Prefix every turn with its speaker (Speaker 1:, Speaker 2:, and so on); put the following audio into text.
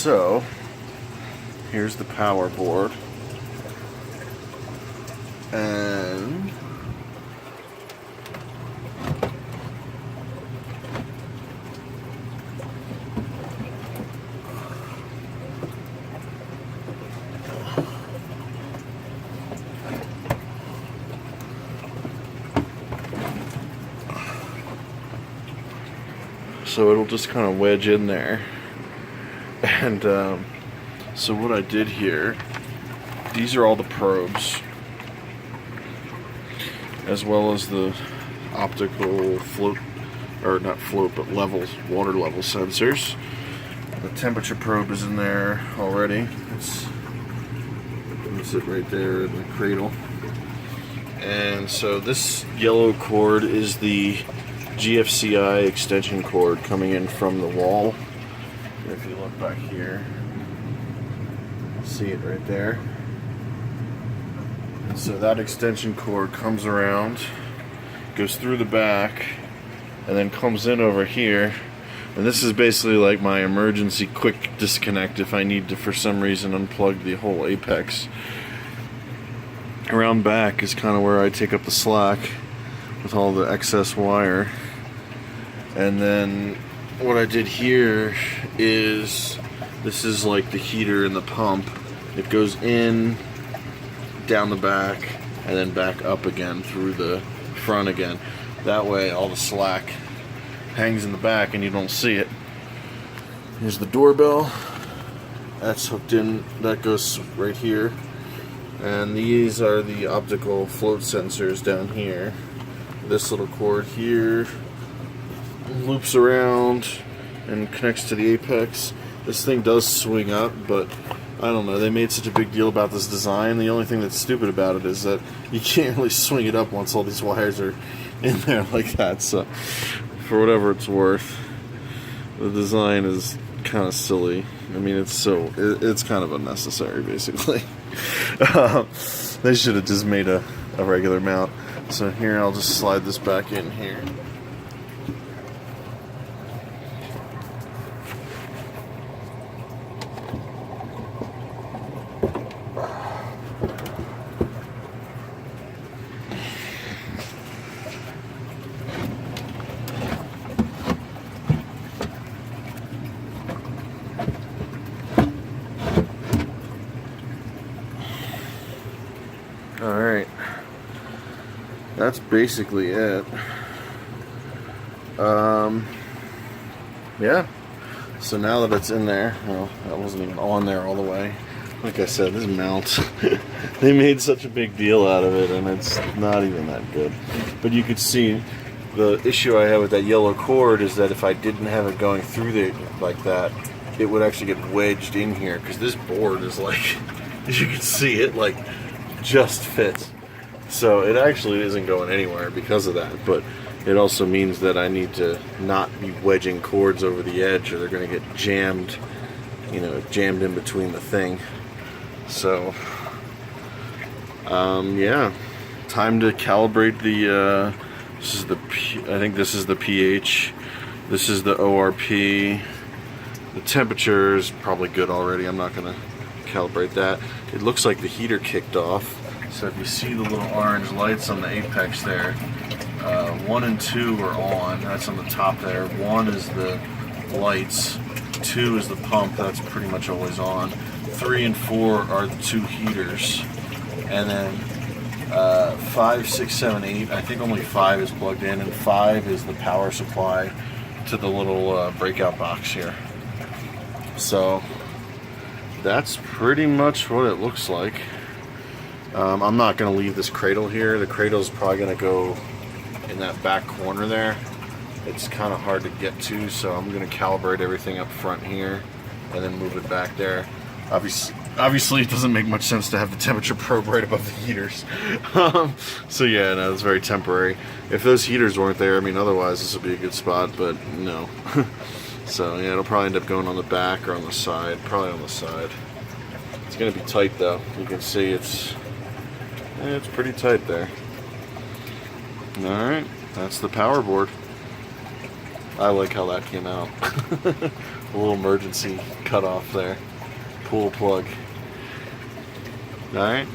Speaker 1: So here's the power board, and so it'll just kind of wedge in there. And so what I did here, these are all the probes, as well as the optical float, or not float, but level, water level sensors. The temperature probe is in there already. It's it right there in the cradle. And so this yellow cord is the GFCI extension cord coming in from the wall. If you look back here, see it right there. And so that extension cord comes around, goes through the back, and then comes in over here. And this is basically like my emergency quick disconnect if I need to, for some reason, unplug the whole apex. Around back is kind of where I take up the slack with all the excess wire. And then what I did here is, this is like the heater and the pump. It goes in, down the back, and then back up again through the front again. That way all the slack hangs in the back and you don't see it. Here's the doorbell. That's hooked in, that goes right here. And these are the optical float sensors down here. This little cord here loops around and connects to the apex. This thing does swing up, but I don't know, they made such a big deal about this design. The only thing that's stupid about it is that you can't really swing it up once all these wires are in there like that. So for whatever it's worth, the design is kind of silly. I mean, it's kind of unnecessary, basically. They should have just made a regular mount. So here, I'll just slide this back in here. Alright, that's basically it. Yeah, so now that it's in there, well, that wasn't even on there all the way. Like I said, this mount, they made such a big deal out of it, and it's not even that good. But you could see the issue I have with that yellow cord is that if I didn't have it going through there like that, it would actually get wedged in here, because this board is like, as you can see, it like just fits. So it actually isn't going anywhere because of that, but it also means that I need to not be wedging cords over the edge, or they're going to get jammed, jammed in between the thing. So yeah, time to calibrate the I think this is the pH, this is the ORP. The temperature is probably good already. I'm not going to calibrate that. It looks like the heater kicked off. So if you see the little orange lights on the apex there, 1 and 2 are on. That's on the top there. 1 is the lights. 2 is the pump. That's pretty much always on. 3 and 4 are the 2 heaters. And then 5, 6, 7, 8. I think only 5 is plugged in, and 5 is the power supply to the little breakout box here. So that's pretty much what it looks like. I'm not going to leave this cradle here. The cradle is probably going to go in that back corner there. It's kind of hard to get to, so I'm going to calibrate everything up front here and then move it back there. Obviously, it doesn't make much sense to have the temperature probe right above the heaters. So yeah, no, it's very temporary. If those heaters weren't there, I mean, otherwise this would be a good spot, but no. So yeah, it'll probably end up going on the back or on the side. Probably on the side. It's going to be tight though. You can see it's pretty tight there. Alright, that's the power board. I like how that came out. A little emergency cutoff there. Pull plug. Alright.